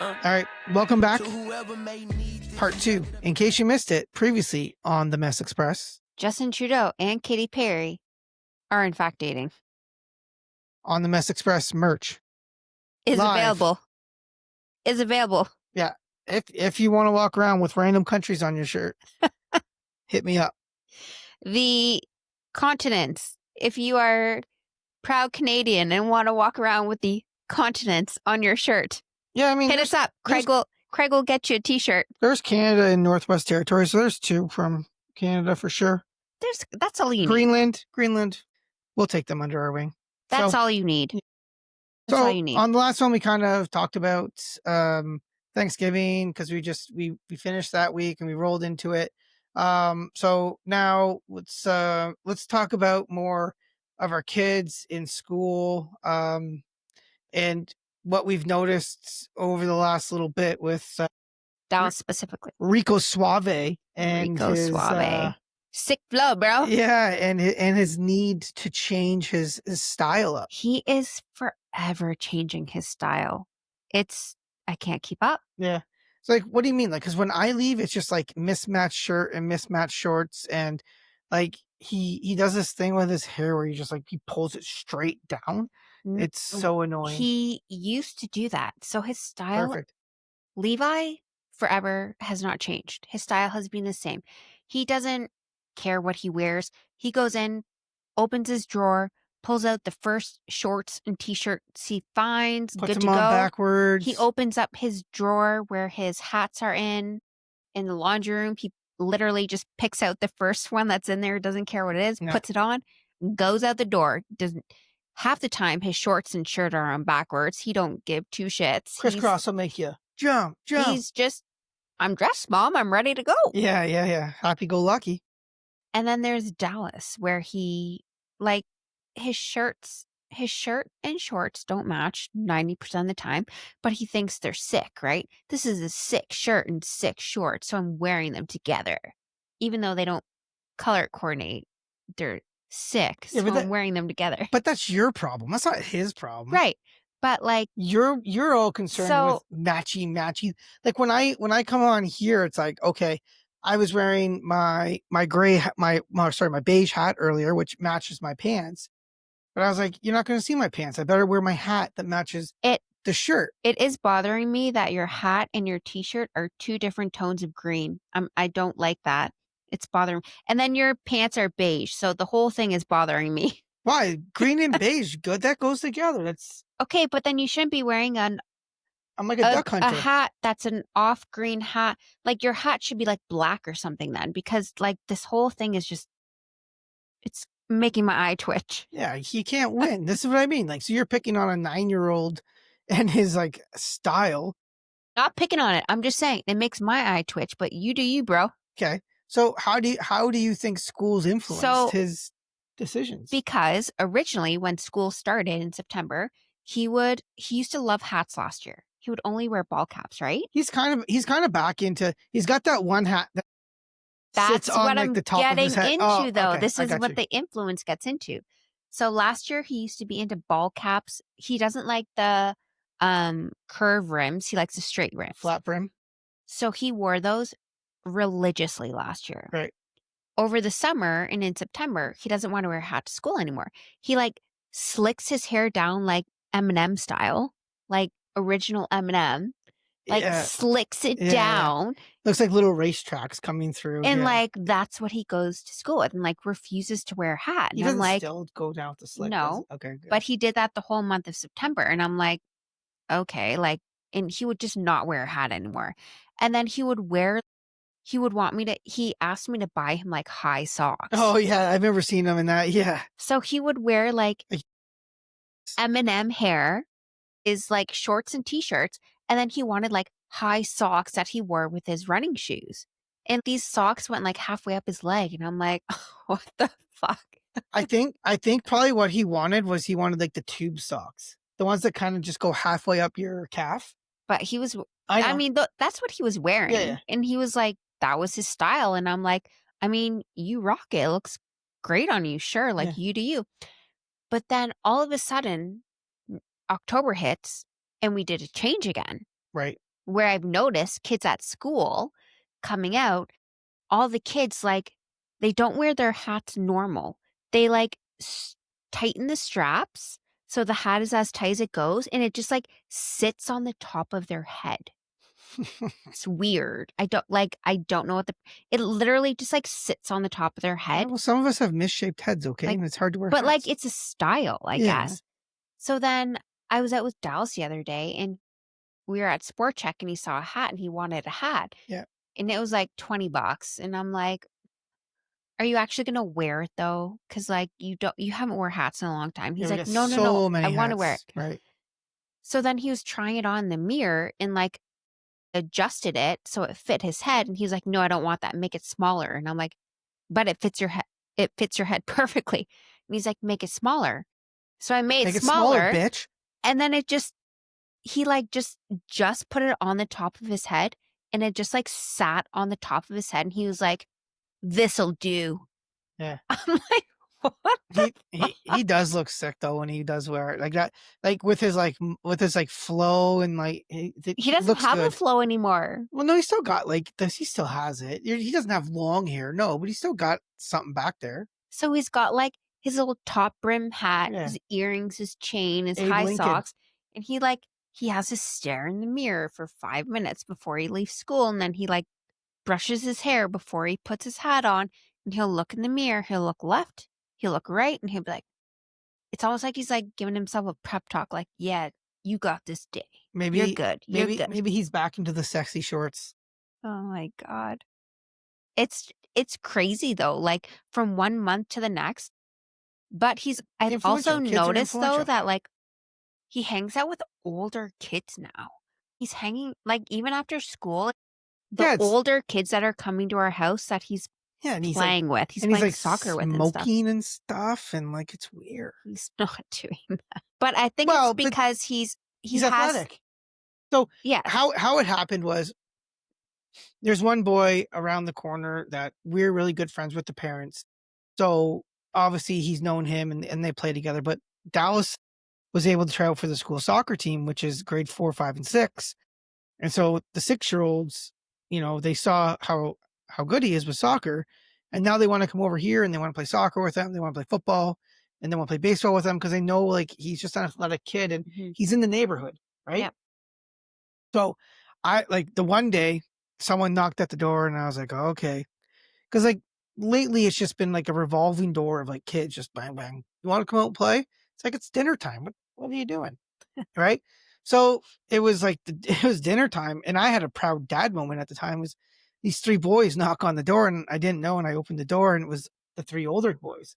All right, welcome back. Part 2. In case you missed it previously on the Mess Express, Justin Trudeau and Katy Perry are in fact dating. On the Mess Express merch Is Live. available. Is available. Yeah, if you want to walk around with random countries on your shirt, hit me up. The continents. If you are proud Canadian and want to walk around with the continents on your shirt, Yeah, I mean, hit us up. Craig will get you a t-shirt. There's Canada and Northwest Territories, so there's 2 from Canada for sure. That's all you need. Greenland, we'll take them under our wing. That's all you need. That's all you need. On the last one, we kind of talked about Thanksgiving because we finished that week and we rolled into it. So now let's talk about more of our kids in school and what we've noticed over the last little bit with Dallas specifically. Rico Suave and his sick flow, bro. Yeah, and his need to change his style up. He is forever changing his style. I can't keep up. Yeah. It's like, what do you mean? Like, because when I leave, it's just like mismatched shirt and mismatched shorts, and like he does this thing with his hair where he just like he pulls it straight down. It's so annoying. He used to do that, so his style. Perfect. Levi forever has not changed. His style has been the same. He doesn't care what he wears. He goes in, opens his drawer, pulls out the first shorts and t-shirts he finds, Puts good them to on go. backwards. He opens up his drawer where his hats are in the laundry room. He literally just picks out the first one that's in there, doesn't care what it is, puts it on, goes out the door. Doesn't half the time his shorts and shirt are on backwards. He don't give 2 shits. Crisscross will make you jump. He's just, I'm dressed, Mom. I'm ready to go. Yeah. Happy-go-lucky. And then there's Dallas, where he, like, his shirt and shorts don't match 90% of the time, but he thinks they're sick, right? This is a sick shirt and sick shorts, so I'm wearing them together. Even though they don't color coordinate, they're sick, so I'm wearing them together. But that's your problem. That's not his problem. Right. But like you're all concerned with matchy. Like when I come on here, it's like, okay, I was wearing my beige hat earlier, which matches my pants. But I was like, you're not going to see my pants. I better wear my hat that matches the shirt. It is bothering me that your hat and your t-shirt are 2 different tones of green. I don't like that. It's bothering me. And then your pants are beige. So the whole thing is bothering me. Why? Green and beige, good. That goes together. That's okay, but then you shouldn't be wearing I'm like a duck hunter. A hat that's an off green hat. Like your hat should be like black or something then, because like this whole thing is just, it's making my eye twitch. Yeah, he can't win. This is what I mean. Like, so you're picking on a 9-year-old and his like style. Not picking on it. I'm just saying it makes my eye twitch, but you do you, bro. Okay. So how do you think schools influenced his decisions? Because originally when school started in September, he used to love hats last year. He would only wear ball caps, right? He's kind of back into, he's got that one hat that's on, what like, I'm the top getting of his head. into, though. Okay, this is what the influence gets into. So last year he used to be into ball caps. He doesn't like the curve rims. He likes the straight rims. Flat brim. So he wore those religiously last year. Right. Over the summer and in September, he doesn't want to wear a hat to school anymore. He like slicks his hair down like Eminem style, like original Eminem. Like slicks it down. Looks like little racetracks coming through. And like that's what he goes to school with, and like refuses to wear a hat. And he doesn't like, still go down with the slick. No. Okay. Good. But he did that the whole month of September. And I'm like, okay, like, and he would just not wear a hat anymore. And then he asked me to buy him like high socks. Oh yeah. I've never seen him in that. Yeah. So he would wear like Eminem hair, is like shorts and t-shirts. And then he wanted like high socks that he wore with his running shoes. And these socks went like halfway up his leg. And I'm like, what the fuck? I think probably what he wanted like the tube socks. The ones that kind of just go halfway up your calf. But he was, I mean, that's what he was wearing. Yeah. And he was like, that was his style. And I'm like, I mean, you rock it. It looks great on you. Sure. Like you do you. But then all of a sudden, October hits and we did a change again Right. where I've noticed kids at school coming out, all the kids, like, they don't wear their hats normal. They, like, tighten the straps so the hat is as tight as it goes, and it just, like, sits on the top of their head. It's weird. I don't know what the it literally just, like, sits on the top of their Yeah, head, well, some of us have misshaped heads, okay? like And it's hard to wear but, like, hats. it's a style, I Yeah. guess. So then I was out with Dallas the other day, and we were at Sport Check, and he saw a hat, and he wanted a hat, Yeah. and it was, like, 20 bucks, and I'm like, "Are you actually gonna wear it though? Because like, you haven't wore hats in a long time." Yeah, He's we like, got "No, no, no, so I many wanna wear hats, it." right? So then he was trying it on in the mirror and, like, adjusted it so it fit his head, and he's like, "No, I don't want that, make it smaller." And I'm like, "But it fits your head perfectly." And he's like, "Make it smaller." So I made it Make it smaller, smaller, bitch. and then it just he, like, just put it on the top of his head, and it just, like, sat on the top of his head, and he was like, "This'll do." Yeah. I'm like, "What the fuck?" He does look sick though when he does wear it like that, like with his like flow and like He it doesn't looks have a good. flow anymore. Well, no, he still got like this. He still has it. He doesn't have long hair, no, but he still got something back there. So he's got, like, his little top brim hat, Yeah, his earrings, his chain, his Abe high Lincoln. socks, and he has to stare in the mirror for 5 minutes before he leaves school, and then he, like, brushes his hair before he puts his hat on, and he'll look in the mirror, he'll look left, he'll look right, and he'll be like it's almost like he's, like, giving himself a prep talk, like, "Yeah, you got this day. You're Maybe good, you're good." maybe he's back into the sexy shorts. Oh my god. It's crazy, though, like, from 1 month to the next. But I've also Influential kids are noticed though influential. that, like, he hangs out with older kids now. He's hanging like, even after school, the Yeah, it's older kids that are coming to our house that yeah, he's and he's playing like soccer with and stuff. smoking and stuff, and like it's weird. He's not doing that. But I think it's Well, but because he he's has athletic. So yes. how it happened was there's one boy around the corner that we're really good friends with the parents. So obviously he's known him and they play together. But Dallas was able to try out for the school soccer team, which is grade 4, 5, and 6. And so the 6 year olds, they saw how good he is with soccer. And now they want to come over here and they want to play soccer with him. They want to play football and they want to play baseball with him because they know like he's just an athletic kid and Mhm. he's in the neighborhood, right? Yep. So I like the one day someone knocked at the door and I was like, oh, okay. Cause like lately it's just been like a revolving door of like kids just bang, bang. You want to come out and play? It's like, it's dinner time. What are you doing? Right. So it was like, it was dinner time and I had a proud dad moment at the time was these 3 boys knock on the door and I didn't know. And I opened the door and it was the 3 older boys.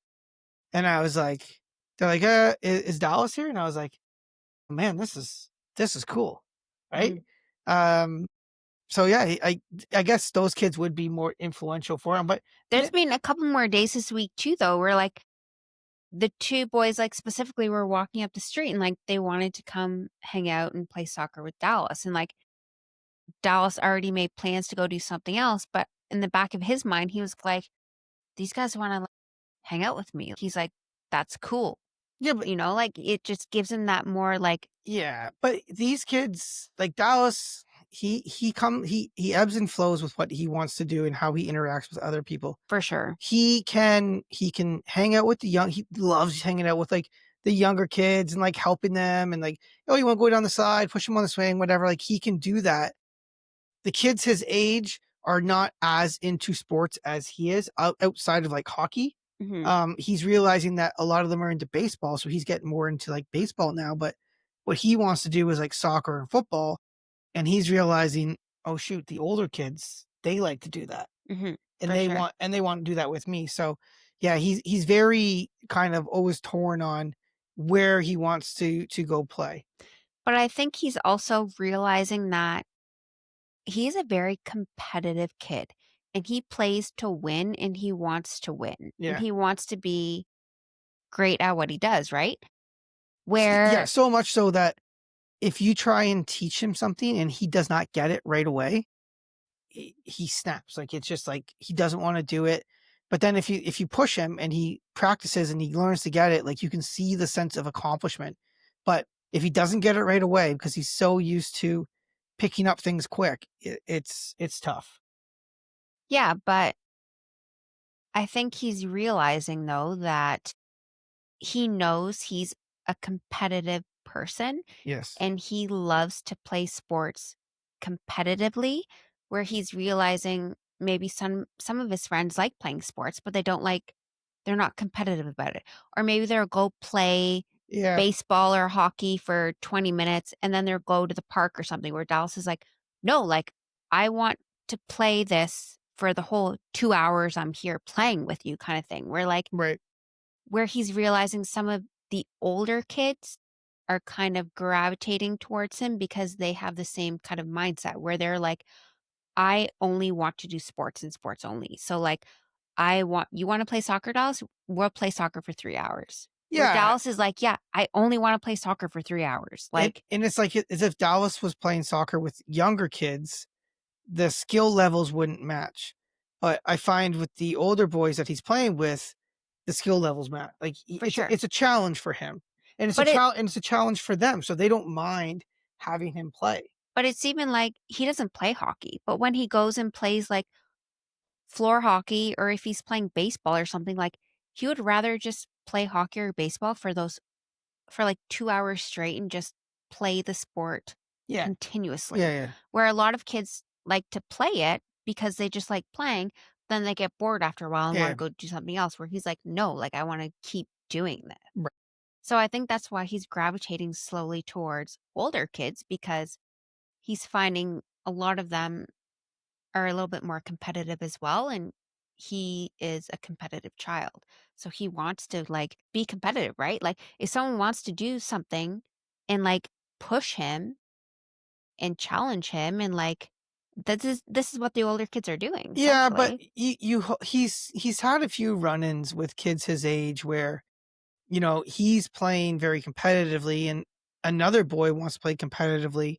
And I was like, they're like, is Dallas here? And I was like, man, this is cool. Right. Mhm. Um, so yeah, I guess those kids would be more influential for him, but There's n been a couple more days this week too though, where, like, the 2 boys, like, specifically were walking up the street and, like, they wanted to come hang out and play soccer with Dallas, and, like, Dallas already made plans to go do something else, but in the back of his mind, he was like, "These guys wanna, like, hang out with me." He's like, "That's cool." yeah, but Like, it just gives him that more, like yeah, but these kids like Dallas, he ebbs and flows with what he wants to do and how he interacts with other people. for sure. He can hang out with the young. He loves hanging out with like the younger kids and like helping them and like, oh, you want to go down the side, push him on the swing, whatever. Like he can do that. The kids his age are not as into sports as he is outside of like hockey. Mhm, He's realizing that a lot of them are into baseball, so he's getting more into like baseball now. But what he wants to do is like soccer and football, and he's realizing, oh shoot, the older kids they like to do that, mhm, and for they sure. want to do that with me. So yeah, he's very kind of always torn on where he wants to go play. But I think he's also realizing that he's a very competitive kid, and he plays to win, and he wants to win, and Yeah. he wants to be great at what he does, right? Yeah, Where so much so that if you try and teach him something and he does not get it right away, he snaps. Like it's just like he doesn't want to do it. But then if you push him and he practices and he learns to get it, like, you can see the sense of accomplishment. But if he doesn't get it right away because he's so used to picking up things quick, it's tough. Yeah, but I think he's realizing though that he knows he's a competitive person Yes. and he loves to play sports competitively, where he's realizing maybe some of his friends like playing sports, but they're not competitive about it. Or maybe they'll go play Yeah, baseball or hockey for 20 minutes and then they'll go to the park or something where Dallas is like, "No, like I want to play this for the whole 2 hours I'm here playing with you," kind of thing. right. Where he's realizing some of the older kids are kind of gravitating towards him because they have the same kind of mindset where they're like, "I only want to do sports and sports only." So, like, "I want you wanna play soccer, Dallas? We'll play soccer for 3 hours." Where Yeah, Dallas is like, "Yeah, I only wanna play soccer for 3 hours." Like, and it's like as if Dallas was playing soccer with younger kids, the skill levels wouldn't match. But I find with the older boys that he's playing with, the skill levels match. Like, for sure. it's a challenge for him, and But it it's a challenge for them, so they don't mind having him play. but it's even like he doesn't play hockey, but when he goes and plays, like, floor hockey or if he's playing baseball or something, like, he would rather just play hockey or baseball for, like, 2 hours straight and just play the sport Yeah, yeah, continuously. yeah, Where a lot of kids like to play it because they just like playing, then they get bored after a while and wanna yeah. go do something else, where he's like, "No, like, I wanna keep doing this." Right. So I think that's why he's gravitating slowly towards older kids because he's finding a lot of them are a little bit more competitive as well, and he is a competitive child. So he wants to, like, be competitive, right? Like, if someone wants to do something and, like, push him and challenge him and, like, this is what the older kids are doing, Yeah, but essentially. he's had a few run-ins with kids his age where, he's playing very competitively and another boy wants to play competitively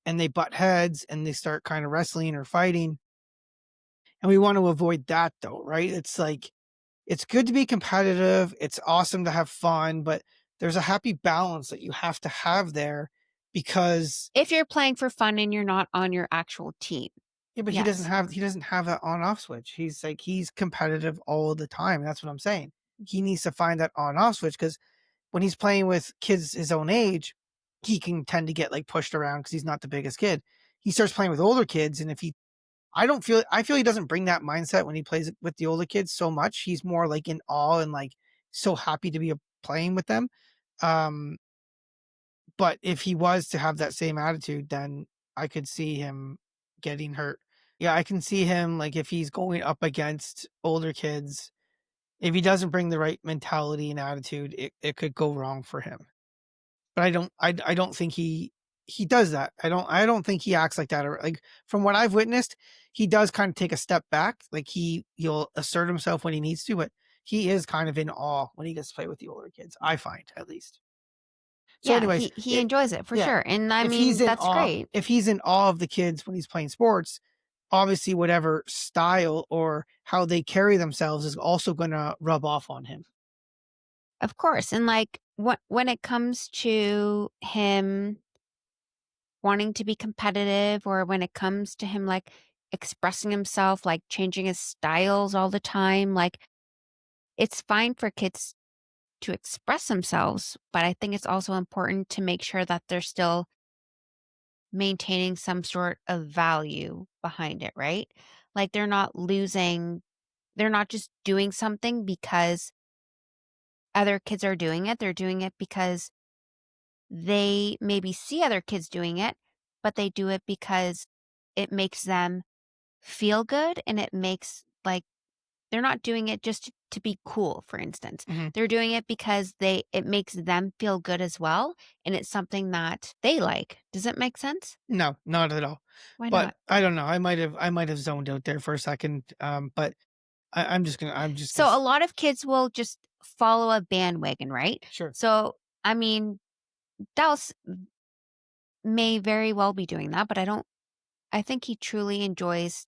and they butt heads and they start kind of wrestling or fighting. And we want to avoid that though, right? It's like it's good to be competitive, it's awesome to have fun, but there's a happy balance that you have to have there because If you're playing for fun and you're not on your actual team. yeah, but Yes. he doesn't have that on off switch. He's competitive all the time. That's what I'm saying. He needs to find that on off switch because when he's playing with kids his own age, he can tend to get like pushed around because he's not the biggest kid. He starts playing with older kids, and if he I feel he doesn't bring that mindset when he plays with the older kids so much. He's more like in awe and like so happy to be playing with them. Um, but if he was to have that same attitude, then I could see him getting hurt. Yeah, I can see him like if he's going up against older kids, if he doesn't bring the right mentality and attitude, it could go wrong for him. But I don't think he does that. I don't think he acts like that or like from what I've witnessed, he does kind of take a step back. Like he'll assert himself when he needs to, but he is kind of in awe when he gets to play with the older kids, I find at least. So Yeah, anyways, he enjoys it for yeah, sure, and I mean, that's great. if he's in awe of the kids when he's playing sports, obviously whatever style or how they carry themselves is also gonna rub off on him. Of course, and, like, when it comes to him wanting to be competitive or when it comes to him, like, expressing himself, like, changing his styles all the time, like, it's fine for kids to express themselves, but I think it's also important to make sure that they're still maintaining some sort of value behind it, right? Like, they're not just doing something because other kids are doing it, they're doing it because they maybe see other kids doing it, but they do it because it makes them feel good and it makes like they're not doing it just to be cool, for instance. Mhm. They're doing it because it makes them feel good as well, and it's something that they like. Does it make sense? No, not at all. Why But not? I don't know. I might have zoned out there for a second. But I'm just gonna So a lot of kids will just follow a bandwagon, right? sure. So I mean, Dallas may very well be doing that, but I think he truly enjoys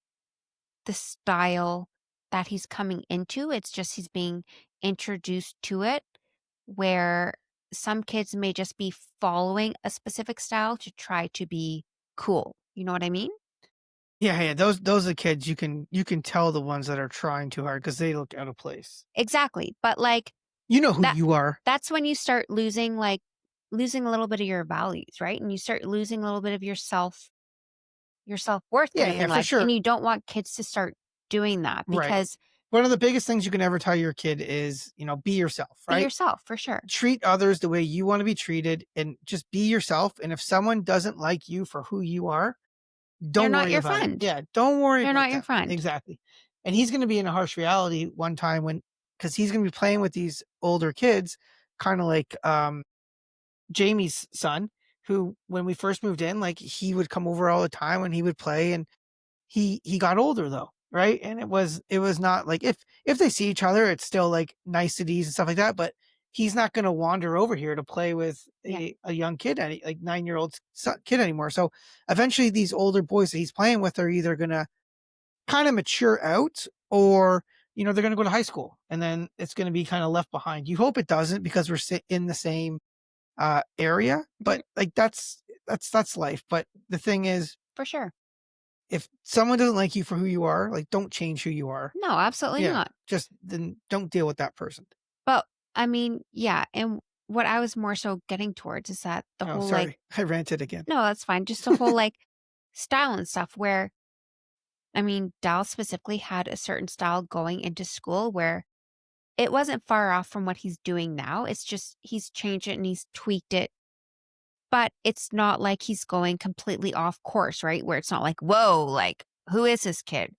the style that he's coming into. It's just he's being introduced to it, where some kids may just be following a specific style to try to be cool. You know what I mean? Yeah, yeah, those are kids you can tell the ones that are trying too hard because they look out of place. Exactly. But like You know who that you are. that's when you start losing a little bit of your values, right? And you start losing a little bit of your self-worth Yeah, kind of yeah, thing, for like, and sure. you don't want kids to start doing that Right. because One of the biggest things you can ever tell your kid is, be yourself, be right? yourself for sure. Treat others the way you want to be treated and just be yourself. And if someone doesn't like you for who you are, They're don't not worry your about it. friend. Yeah, don't worry They're about not your them. friend. Exactly. And he's going to be in a harsh reality one time because he's going to be playing with these older kids, kind of like Jamie's son, who when we first moved in, like he would come over all the time and he would play, and he got older though, right? And it was not like if they see each other, it's still like niceties and stuff like that, but he's not going to wander over here to play with Yeah, a young kid, like 9-year-old kid anymore. So eventually these older boys that he's playing with are either going to kind of mature out, or they're going to go to high school, and then it's going to be kind of left behind. You hope it doesn't, because we're in the same area, mhm, but like that's life. But the thing is, for sure. if someone doesn't like you for who you are, like, don't change who you are. No, absolutely Yeah, not. just then don't deal with that person. But, I mean, yeah, and what I was more so getting towards is that the Oh, whole, like sorry. I ranted again. no, that's fine, just the whole, like, style and stuff where I mean, Dal specifically had a certain style going into school where it wasn't far off from what he's doing now, it's just he's changed it and he's tweaked it, but it's not like he's going completely off course, right? Where it's not like, "Whoa, like, who is this kid?"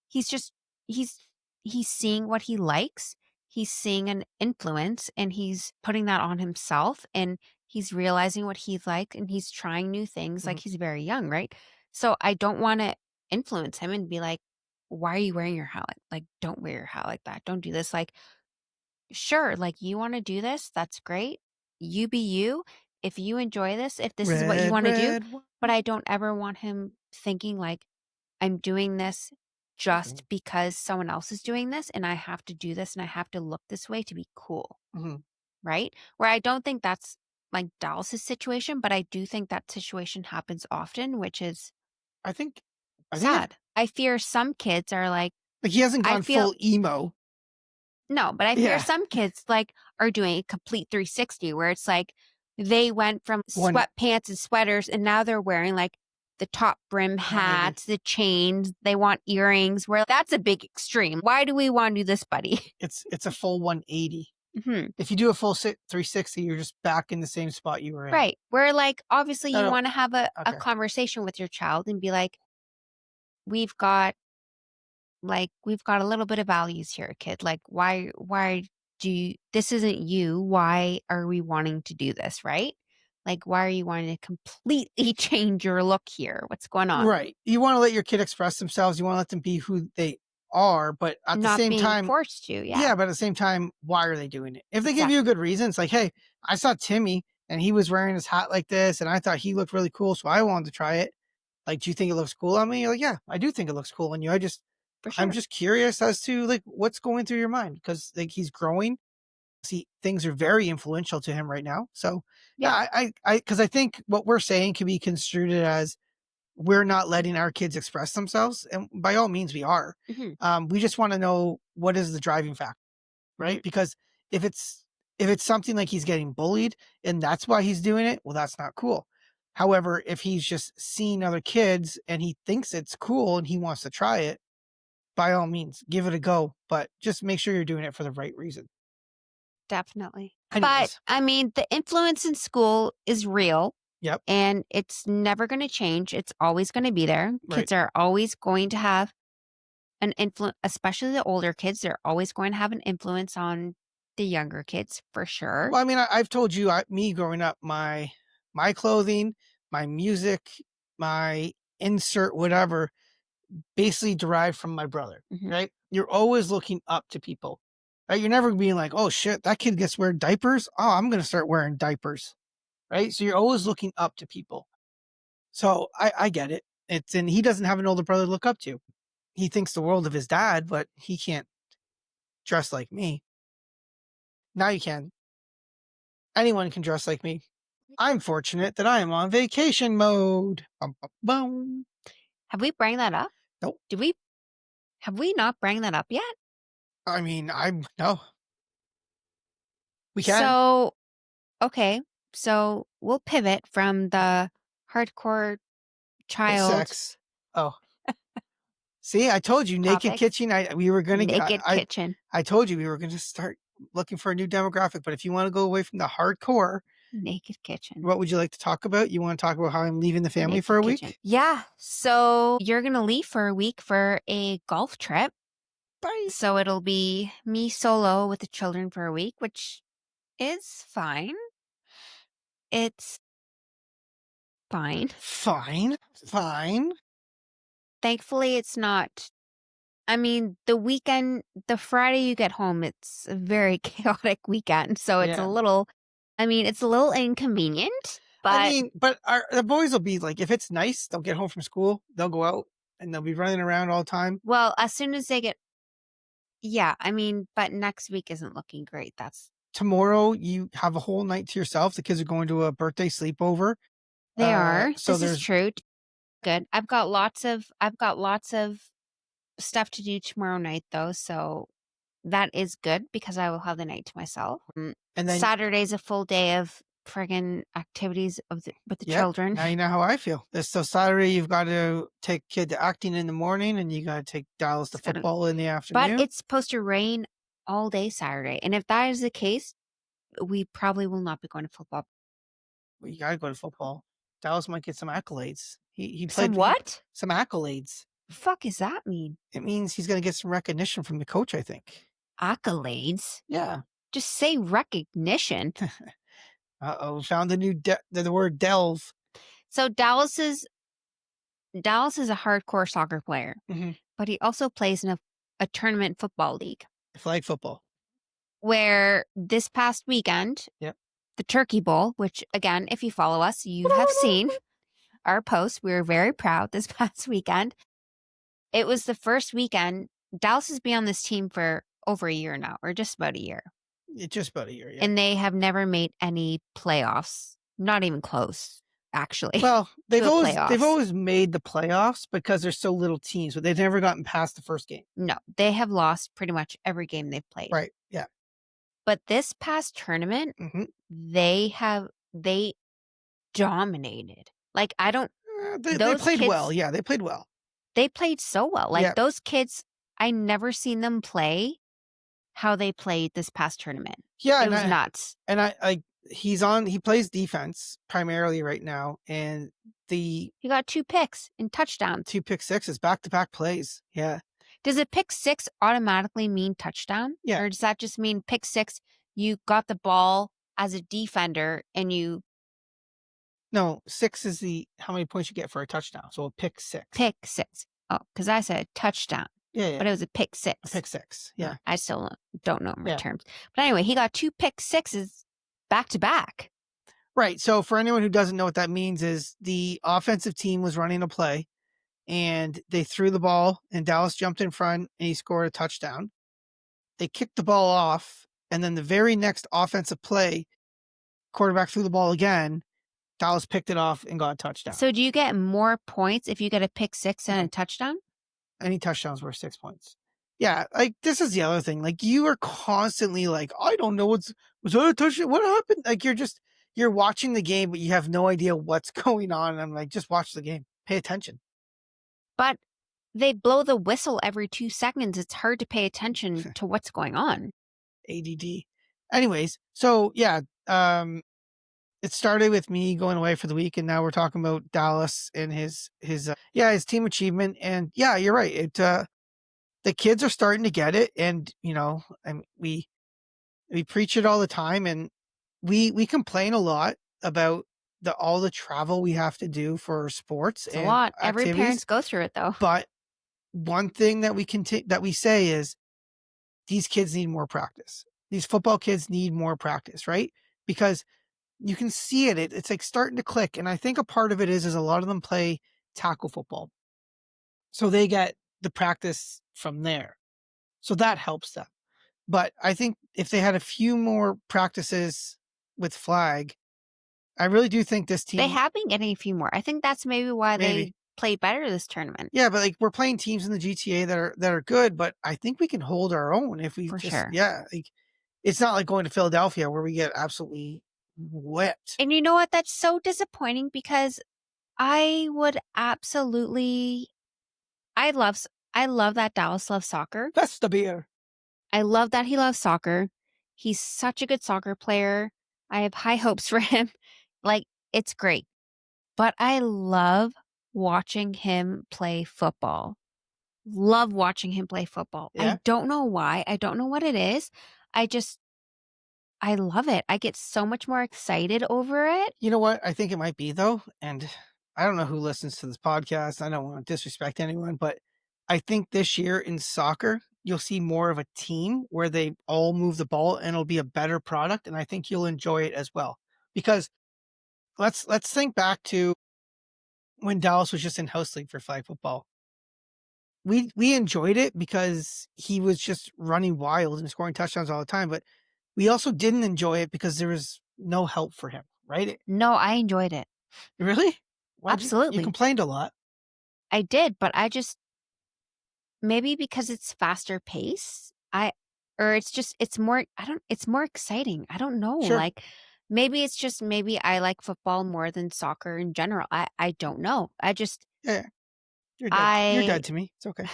He's just he's he's seeing what he likes, he's seeing an influence, and he's putting that on himself, and he's realizing what he's like, and he's trying new things, like, Mhm. he's very young, right? So, I don't wanna influence him and be like, "Why are you wearing your hat like, don't wear your hat like that, don't do this," like, sure, like, you wanna do this, that's great. You be you. If you enjoy this, if this is what you Red, wanna do, red but wine. I don't ever want him thinking like, "I'm doing this just Mhm, because someone else is doing this, and I have to do this, and I have to look this way to be cool." mhm. Right? Where I don't think that's, like, Dallas's situation, but I do think that situation happens often, which is I think I think if sad. I fear some kids are like, he hasn't I gone feel full emo. no, but I fear Yeah. some kids, like, are doing a complete 360 where it's like they went from One sweatpants and sweaters, and now they're wearing, like, the top brim 180. hats, the chains, they want earrings, where that's a big extreme. Why do we wanna do this, buddy? It's a full 180. Mhm. If you do a full 360, you're just back in the same spot you were in. Right. Where, like, obviously No, you no. wanna have a Okay. conversation with your child and be like, "We've got we've got a little bit of values here, kid. Like, why do you this isn't you. Why are we wanting to do this, right? Like, why are you wanting to completely change your look here? What's going on?" Right. You wanna let your kid express themselves, you wanna let them be who they are, but at the Not same being time, forced to, yeah. yeah, but at the same time, why are they doing it? If they give you a Exactly. good reason, it's like, "Hey, I saw Timmy and he was wearing his hat like this, and I thought he looked really cool, so I wanted to try it. Like, do you think it looks cool on me?" You're like, "Yeah, I do think it looks cool on you. For I'm sure. just curious as to, like, what's going through your mind, because like, he's growing. See, things are very influential to him right now." So, Yeah. yeah, because I think what we're saying can be construed as we're not letting our kids express themselves, and by all means, we are. Mhm. We just wanna know what is the driving factor, Mhm. right? Because if it's something like he's getting bullied and that's why he's doing it, well, that's not cool. However, if he's just seeing other kids and he thinks it's cool and he wants to try it, by all means, give it a go, but just make sure you're doing it for the right reason. Definitely. But, Anyways, I mean, the influence in school is real, yep, and it's never gonna change. It's always gonna be there. right. Kids are always going to have an influence, especially the older kids, they're always going to have an influence on the younger kids for sure. Well, I mean, I've told you, me growing up, my clothing, my music, my insert whatever basically derived from my brother, Mhm. right? You're always looking up to people, right? You're never being like, "Oh shit, that kid gets wear diapers. Oh, I'm gonna start wearing diapers," right? So you're always looking up to people. So I get it. And he doesn't have an older brother to look up to. he thinks the world of his dad, but he can't dress like me. Now you can. Anyone can dress like me. I'm fortunate that I am on vacation mode. Bum, bum, bum. Have we bring that up? Nope. Did we have we not bring that up yet? I mean, I'm no. We can. So, okay. So we'll pivot from the hardcore It's child sex. Oh, see, I told you, naked topics. kitchen. We were gonna get. Naked kitchen. I told you we were gonna start looking for a new demographic. But if you want to go away from the hardcore, Naked kitchen. what would you like to talk about? You want to talk about how I'm leaving the family for Naked a kitchen. week? Yeah. So you're gonna leave for a week for a golf trip. Bye. So it'll be me solo with the children for a week, which is fine. It's fine. Fine. Fine. Thankfully, it's not. I mean, the weekend, the Friday you get home, it's a very chaotic weekend. So it's a Yeah. little, I mean, it's a little inconvenient, I but mean, but the boys will be like, if it's nice, they'll get home from school, they'll go out and they'll be running around all the time. well, as soon as they get, yeah, I mean, but next week isn't looking great. That's, Tomorrow, you have a whole night to yourself. The kids are going to a birthday sleepover. they are. So This is there's, true. Good. I've got lots of stuff to do tomorrow night though. So that is good because I will have the night to myself. and then, Saturday's a full day of friggin' activities with the yep, children. now you know how I feel. So Saturday, you've got to take kid to acting in the morning and you got to take Dallas to Just gotta- football in the But afternoon. it's supposed to rain all day Saturday. And if that is the case, we probably will not be going to football. Well, you got to go to football. Dallas might get some accolades. He Some played what? some accolades. The fuck does that mean? It means he's going to get some recognition from the coach, I think. Accolades? Yeah. Just say recognition. Uh-oh, found the new the word delve. So Dallas is a hardcore soccer player, Mhm. but he also plays in a tournament football league Flag football. where this past weekend, Yep. the Turkey Bowl, which again, if you follow us, you have seen our posts. We were very proud this past weekend. It was the first weekend. Dallas has been on this team for over a year now, or just about a year. It's just about a year, yeah. And they have never made any playoffs. Not even close, actually. Well, they've to a they've playoffs. always made the playoffs because there's so little teams, but they've never gotten past the first game. No, they have lost pretty much every game they've played. Right. Yeah. But this past tournament, Mhm. they dominated. Like I don't They those played well. kids Yeah, they played well. they played so well. Like Yeah. those kids, I never seen them play how they played this past tournament. Yeah, It was nuts. and he plays defense primarily right now, and the He got 2 picks and touchdowns. 2 pick sixes, back-to-back plays. Yeah. Does a pick 6 automatically mean touchdown? Yeah. Or does that just mean pick 6, you got the ball as a defender and you No, 6 is the how many points you get for a touchdown. So a pick 6. pick 6? Oh, because I said touchdown, Yeah, but yeah. it was a pick A 6. pick 6. Yeah. I still don't know my Yeah. terms. But anyway, he got 2 pick 6s back to back. Right. So for anyone who doesn't know what that means is the offensive team was running a play and they threw the ball and Dallas jumped in front and he scored a touchdown. They kicked the ball off and then the very next offensive play, quarterback threw the ball again. Dallas picked it off and got a touchdown. So do you get more points if you get a pick 6 and No. a touchdown? Any touchdowns were 6 points. Yeah, like this is the other thing. Like you are constantly like, I don't know was that a touchdown? What happened? Like you're watching the game, but you have no idea what's going on. And I'm like, just watch the game. Pay attention. But they blow the whistle every 2 seconds. It's hard to pay attention to what's going on. ADD. Anyways, so yeah, it started with me going away for the week, and now we're talking about Dallas and his his team achievement. And yeah, you're right. The kids are starting to get it, and we preach it all the time, and we complain a lot about all the travel we have to do for sports It's a and lot. Every activities. parents go through it though. But one thing that we say is these kids need more practice. These football kids need more practice, right? Because you can see it. It's like starting to click. And I think a part of it is a lot of them play tackle football. So they get the practice from there. So that helps them. But I think if they had a few more practices with flag, I really do think this They team have been getting a few more. I think that's maybe why maybe. they played better this tournament, Yeah, but like we're playing teams in the GTA that are good, but I think we can hold our own if we for just sure. yeah, like it's not like going to Philadelphia where we get absolutely wet. And you know what? That's so disappointing because I would absolutely I love s I love that Dallas loves soccer. That's the beer. I love that he loves soccer. He's such a good soccer player. I have high hopes for him. Like, it's great. But I love watching him play football. Love watching him play football. I Yeah. don't know why. I don't know what it is. I just I love it. I get so much more excited over it. You know what I think it might be though, and I don't know who listens to this podcast. I don't want to disrespect anyone, but I think this year in soccer, you'll see more of a team where they all move the ball and it'll be a better product. And I think you'll enjoy it as well. Because let's think back to when Dallas was just in house league for flag football. We enjoyed it because he was just running wild and scoring touchdowns all the time. But we also didn't enjoy it because there was no help for him, right? No, I enjoyed it. Really? Why'd you Absolutely. complained a lot. I did, but I just maybe because it's faster pace, I or it's just it's more I don't it's more exciting. I don't know, Sure. like, maybe it's just maybe I like football more than soccer in general. I don't know. Yeah, yeah. You're dead. You're I dead to me. It's okay.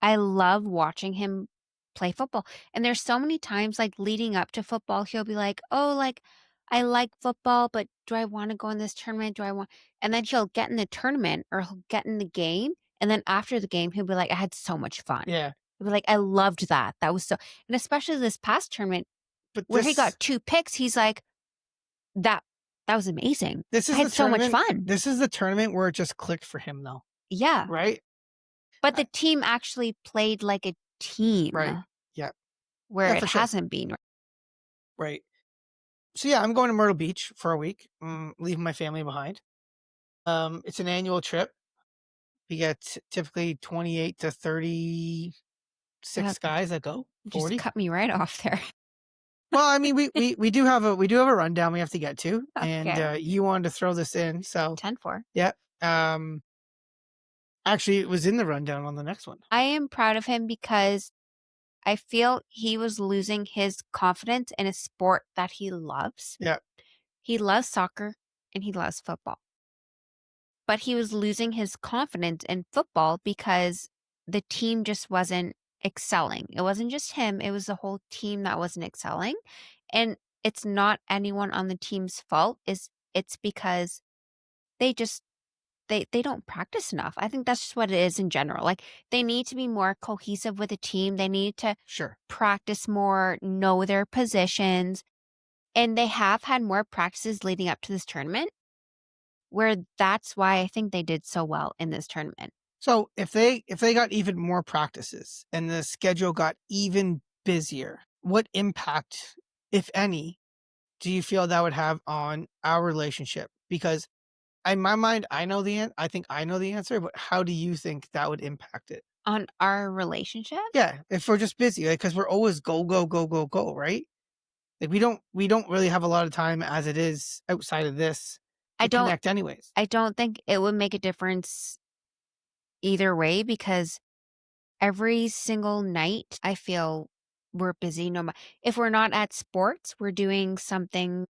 I love watching him play football, and there's so many times, like, leading up to football, he'll be like, "Oh, like, I like football, but do I wanna go in this tournament? Do I want" and then he'll get in the tournament or he'll get in the game, and then after the game, he'll be like, "I had so much fun." Yeah. He'll be like, "I loved that. That was so" and especially this past tournament But where he this got 2 picks, he's like, "That that was amazing. this I is the had so much tournament fun." this is the tournament where it just clicked for him though, Yeah, right? but Uh, the team actually played like a right. team Yeah. where Yeah, it for sure. hasn't been. Right. So yeah, I'm going to Myrtle Beach for a week, leaving my family behind. It's an annual trip. We get typically 28 to 36 Uh, guys that go, just 40. cut me right off there. Well, I mean, we do have a rundown we have to get to, and Okay. you wanted to throw this in, so 10-4. yeah. Um, Actually, it was in the rundown on the next one. I am proud of him because I feel he was losing his confidence in a sport that he loves. Yeah, He loves soccer and he loves football. But he was losing his confidence in football because the team just wasn't excelling. It wasn't just him, it was the whole team that wasn't excelling. And it's not anyone on the team's fault. It's because they just they don't practice enough. I think that's just what it is in general. Like they need to be more cohesive with the team. They need to sure. practice more, know their positions. And they have had more practices leading up to this tournament where that's why I think they did so well in this tournament. So if they got even more practices and the schedule got even busier, what impact, if any, do you feel that would have on our relationship? Because in my mind, I think I know the answer, but how do you think that would impact it? On our relationship, Yeah, if we're just busy, like, because we're always go, go, go, go, go, right? Like we don't really have a lot of time as it is outside of this I to don't connect anyways. I don't think it would make a difference either way because every single night I feel we're busy no matter if we're not at sports, we're doing something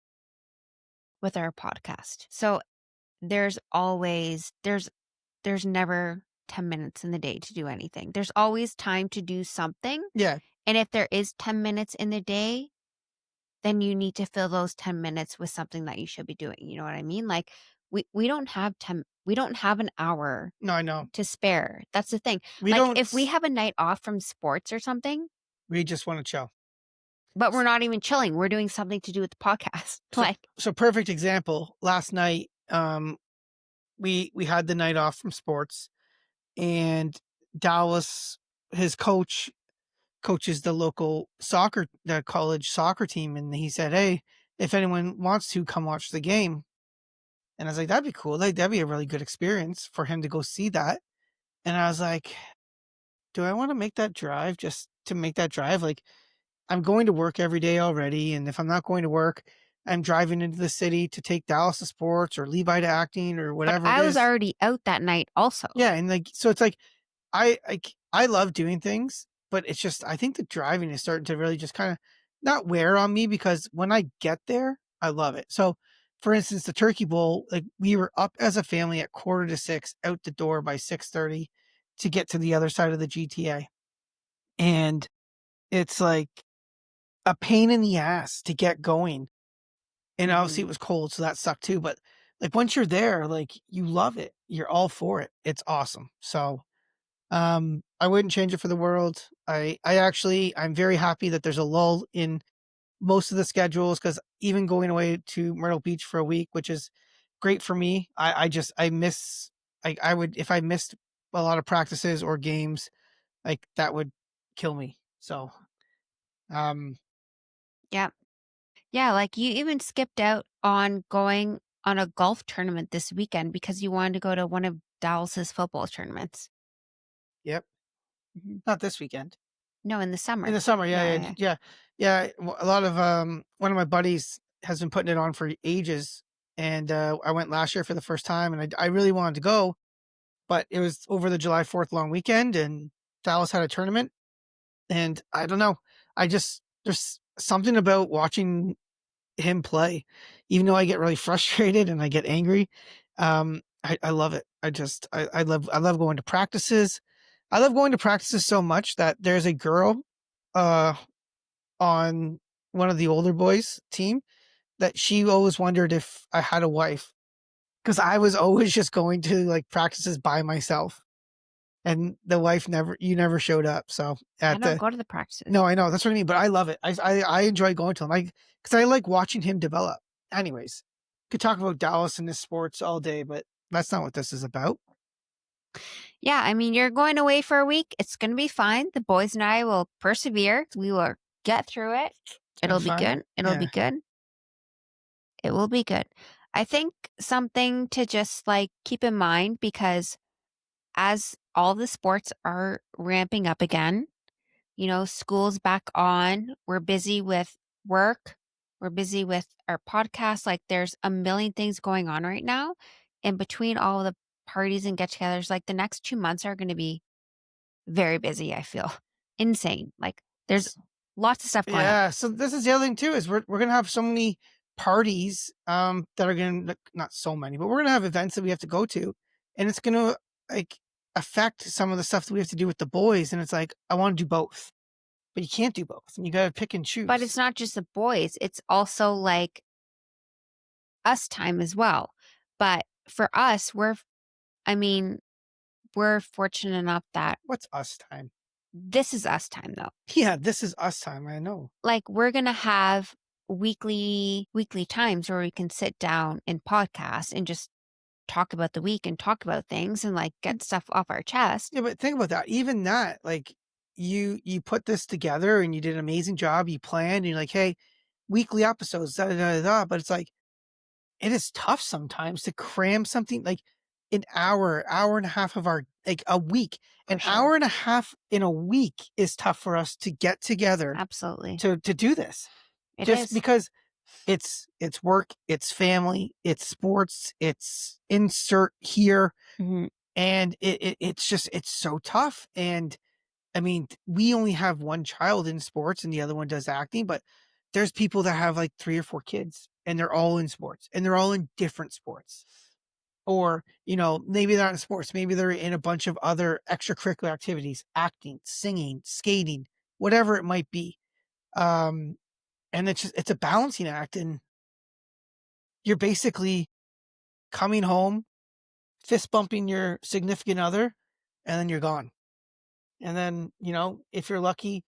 with our podcast. So there's always there's never 10 minutes in the day to do anything. There's always time to do something. Yeah. And if there is 10 minutes in the day, then you need to fill those 10 minutes with something that you should be doing. You know what I mean? Like we don't have 10 we don't have an hour No, I know. to spare. That's the thing. We Like don't if we have a night off from sports or something, we just wanna chill. but we're not even chilling, we're doing something to do with the podcast. So Like, so perfect example, last night, we had the night off from sports, and Dallas, his coaches the college soccer team, and he said, "Hey, if anyone wants to come watch the game." And I was like, "That'd be cool. Like that'd be a really good experience for him to go see that." And I was like, "Do I wanna make that drive just to make that drive?" Like, I'm going to work every day already, and if I'm not going to work, I'm driving into the city to take Dallas to sports or Levi to acting or But whatever it I was is. already out that night also. Yeah, and, like, so it's like I love doing things, but it's just I think the driving is starting to really just kinda not wear on me because when I get there, I love it. So, for instance, the turkey bowl, like, we were up as a family at 5:45, out the door by 6:30 to get to the other side of the GTA, and it's, like, a pain in the ass to get going, and obviously it Mhm. was cold, so that sucked too, but, like, once you're there, like, you love it. You're all for it. It's awesome. So I wouldn't change it for the world. I'm very happy that there's a lull in most of the schedules because even going away to Myrtle Beach for a week, which is great for me, I miss I would if I missed a lot of practices or games, like that would kill me. So um Yep. Yeah, like, you even skipped out on going on a golf tournament this weekend because you wanted to go to one of Dallas's football tournaments. yep, Mhm. not this weekend. No, in the In summer. the summer, yeah, Yeah, yeah, yeah. yeah. Yeah, a lot of one of my buddies has been putting it on for ages and I went last year for the first time and I really wanted to go. But it was over the July 4th long weekend, and Dallas had a tournament, and I don't know, I just there's something about watching him play, even though I get really frustrated and I get angry, I love it. I love going to practices. I love going to practices so much that there's a girl, uh, on one of the older boys' team that she always wondered if I had a wife because I was always just going to, like, practices by myself. And the wife never showed up, so I at don't the go to the practices. no, I know, that's what I mean, but I love it. I enjoy going to them, because I like watching him develop. Anyways, could talk about Dallas and his sports all day, but that's not what this is about. Yeah, I mean, you're going away for a week. It's gonna be fine. The boys and I will persevere. We will get through it. It's been It'll be fun. good. It'll be Yeah. good. It will be good. I think something to just, like, keep in mind because as all the sports are ramping up again, school's back on, we're busy with work, we're busy with our podcast, like, there's a million things going on right now. In between all the parties and get-togethers, like, the next 2 months are gonna be very busy, I feel. Insane. Like, there's S lots of stuff going on. Yeah, so this is the other thing too, is we're gonna have so many parties, that are gonna like, not so many, but we're gonna have events that we have to go to, and it's gonna, like, affect some of the stuff that we have to do with the boys, and it's like, I wanna do both. But you can't do both, and you gotta pick and But it's choose. not just the boys, it's also, like, us time as well. But for us, I mean, we're fortunate enough that What's us time? this is us time, though. Yeah, this is us time, I know. Like, we're gonna have weekly times where we can sit down and podcast and just talk about the week and talk about things and, like, Mm, get stuff off our chest. yeah, but think about that, even that, like, you put this together and you did an amazing job, you planned, and you're like, "Hey, weekly episodes, da, da, da, da," da," but it's like, it is tough sometimes to cram something like an hour, hour and a half of our like, a week. For An sure. hour and a half in a week is tough for us to get together Absolutely. to do this, It just is. because it's work, it's family, it's sports, it's insert here, Mhm. and it's just it's so tough, and, I mean, we only have 1 child in sports and the other one does acting, but there's people that have, like, 3 or 4 kids, and they're all in sports, and they're all in different sports. Or, maybe they're not in sports, maybe they're in a bunch of other extracurricular activities, acting, singing, skating, whatever it might be. Um, and it's a balancing act, and you're basically coming home, fist bumping your significant other, and then you're gone. And then, if you're lucky,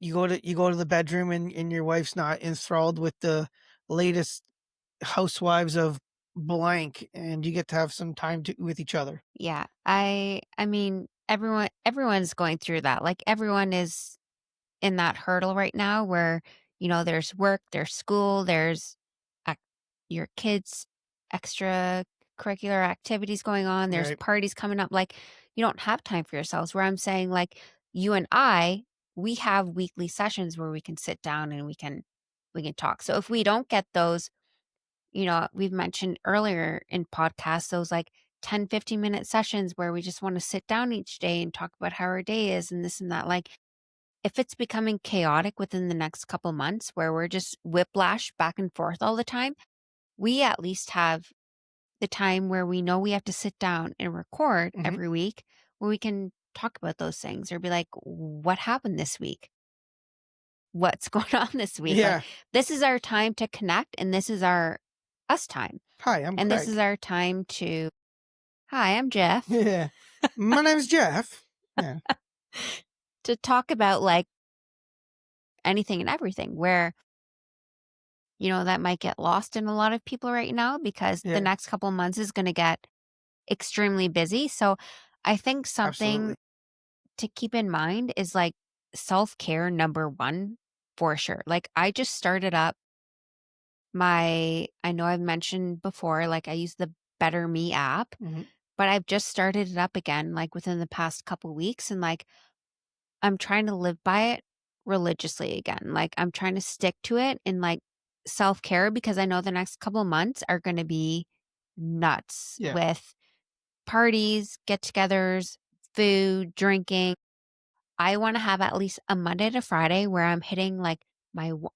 you go to the bedroom and your wife's not enthralled with the latest housewives of blank, and you get to have some time with each other. Yeah. I mean, everyone's going through that. Like, everyone is in that hurdle right now where, there's work, there's school, there's ac your kids' extracurricular activities going on, there's Right. parties coming up, like, you don't have time for yourselves, where I'm saying, like, you and I, we have weekly sessions where we can sit down and we can talk. So if we don't get those, we've mentioned earlier in podcasts, those like 10, 15-minute sessions where we just want to sit down each day and talk about how our day is and this and that. Like, if it's becoming chaotic within the next couple months where we're just whiplash back and forth all the time, we at least have the time where we know we have to sit down and record Mhm. every week where we can talk about those things or be like, what happened this week? What's going on this week? Like, Yeah. this is our time to connect and this is our us time. "Hi, I'm And this is Craig." our time to, hi, I'm Jeff, Yeah. "My name's Jeff." Yeah. to talk about like anything and everything where, that might get lost in a lot of people right now because the Yeah. next couple months is going to get extremely busy. So I think something Absolutely. to keep in mind is like self-care number 1 for sure. Like I just started up I know I've mentioned before, like I use the Better Me app, Mhm. but I've just started it up again like within the past couple weeks and like I'm trying to live by it religiously again. Like I'm trying to stick to it and like self-care because I know the next couple months are going to be nuts Yeah. with parties, get-togethers, food, drinking. I wanna have at least a Monday to Friday where I'm hitting, like,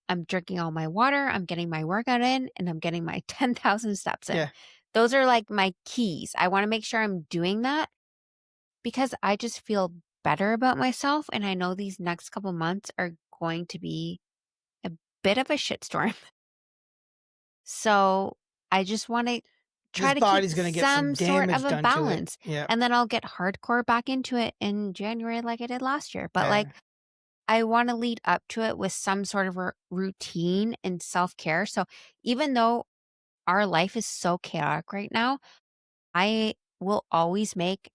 I'm drinking all my water, I'm getting my workout in, and I'm getting my 10,000 steps in. Yeah. Those are, like, my keys. I wanna make sure I'm doing that because I just feel better about myself, and I know these next couple months are going to be a bit of a shitstorm. So, I just wanna try His to keep body's gonna get some some sort of damage a done to it. balance, Yeah. and then I'll get hardcore back into it in January like I did last year. But, like, Yeah. I wanna lead up to it with some sort of routine and self-care. So even though our life is so chaotic right now, I will always make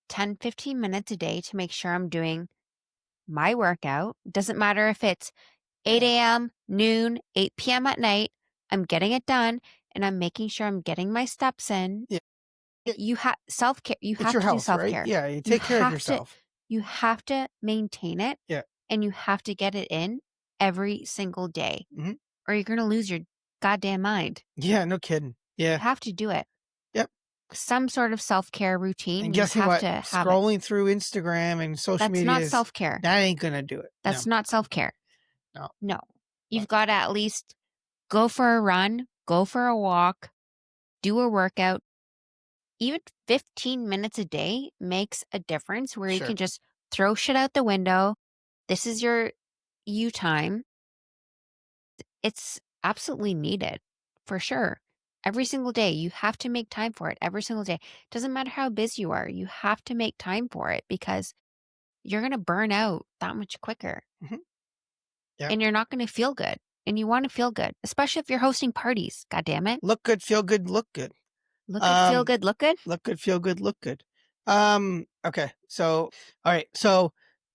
10, 15 minutes a day to make sure I'm doing my workout. Doesn't matter if it's Yeah. 8 AM, noon, 8 PM at night, I'm getting it done and I'm making sure I'm getting my steps in. Yeah. Yeah. You have self-care, you It's have your to do health, right? self-care. Yeah, you You take care of have to yourself. you have to maintain it Yeah. and you have to get it in every single day Mhm. or you're gonna lose your goddamn mind. Yeah, no kidding. You Yeah. have to do it. Yep. Some sort of self-care routine, And you guessing have what? to have it. Scrolling through Instagram and social That's media not is self-care. that ain't gonna do it. That's No. not self-care. No. No. You've But gotta at least go for a run, go for a walk, do a workout. Even 15 minutes a day makes a difference where you can sure. just throw shit out the window. This is your you time. It's absolutely needed for sure. Every single day, you have to make time for it every single day. Doesn't matter how busy you are, you have to make time for it because you're going to burn out that much quicker Mhm. Yep. and you're not going to feel good. And you want to feel good, especially if you're hosting parties. God damn it. Look good, feel good, look good. Look good, feel Um, good, look good. look good, feel good, look good. Okay. So, all right. So,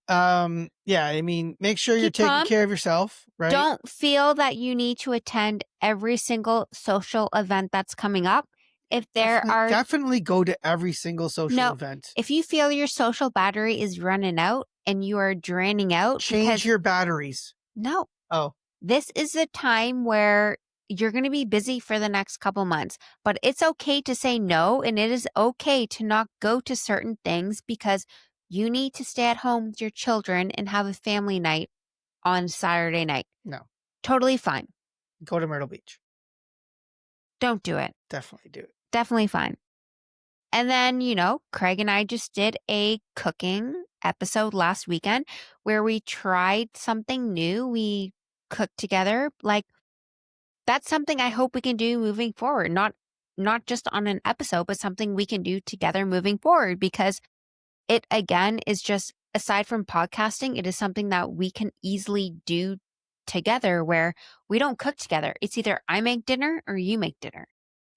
yeah, I mean, make sure you're Keep taking calm. care of yourself, right? Don't feel that you need to attend every single social event that's coming up. If there Definitely, are definitely go to every single social no, event. if you feel your social battery is running out and you are draining out Change because your batteries. no, Oh, this is a time where you're going to be busy for the next couple months, but it's okay to say no. And it is okay to not go to certain things because you need to stay at home with your children and have a family night on Saturday night. no. Totally fine. Go to Myrtle Beach. Don't do it. Definitely do it. Definitely fine. And then, Craig and I just did a cooking episode last weekend where we tried something new. We cooked together. Like that's something I hope we can do moving forward. Not just on an episode, but something we can do together moving forward because it again is just aside from podcasting, it is something that we can easily do together where we don't cook together. It's either I make dinner or you make dinner.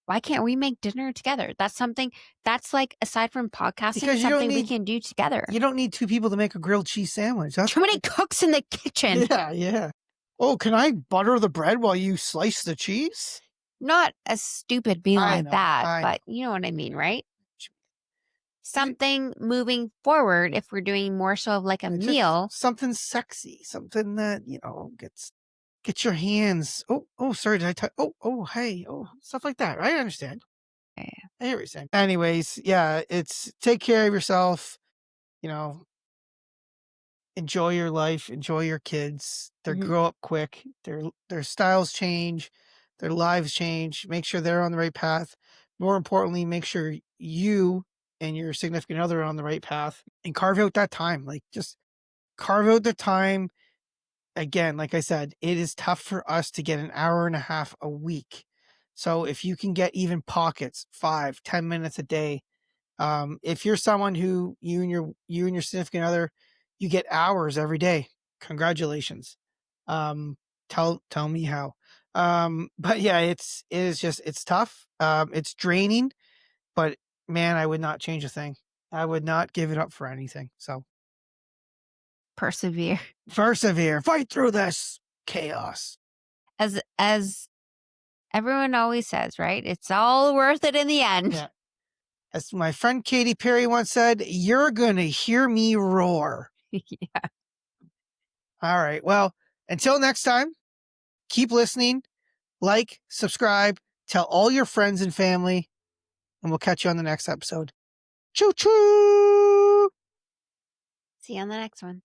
Why can't we make dinner together? That's something that's like aside from podcasting, Because you don't something we need can do together. you don't need two people to make a grilled cheese sandwich. That's Too many cooks in the kitchen. yeah, yeah. Oh, can I butter the bread while you slice the cheese? Not as stupid being I like know, that, I know. but you know what I mean, right? something moving forward if we're doing more so of like a Just meal. something sexy, something that, get your hands. Oh, sorry, did I touch? Oh, hey, stuff like that. Right? I understand. Yeah. I hear what you're saying. Anyways, yeah, it's take care of yourself. You know, enjoy your life, enjoy your kids. They Mhm. grow up quick. Their styles change, their lives change. Make sure they're on the right path. More importantly, make sure you and your significant other are on the right path and carve out that time. Like just carve out the time. Again, like I said, it is tough for us to get an hour and a half a week. So if you can get even pockets, 5, 10 minutes a day, if you're someone who you and your significant other, you get hours every day. Congratulations. Um, tell me how. But yeah, it's tough. It's draining, but man, I would not change a thing. I would not give it up for anything. So Persevere. persevere, fight through this chaos. As everyone always says, right? It's all worth it in the end. Yeah. As my friend Katy Perry once said, you're gonna hear me roar. Yeah. All right. Well, until next time, keep listening, like, subscribe, tell all your friends and family, and we'll catch you on the next episode. Choo choo! See you on the next one.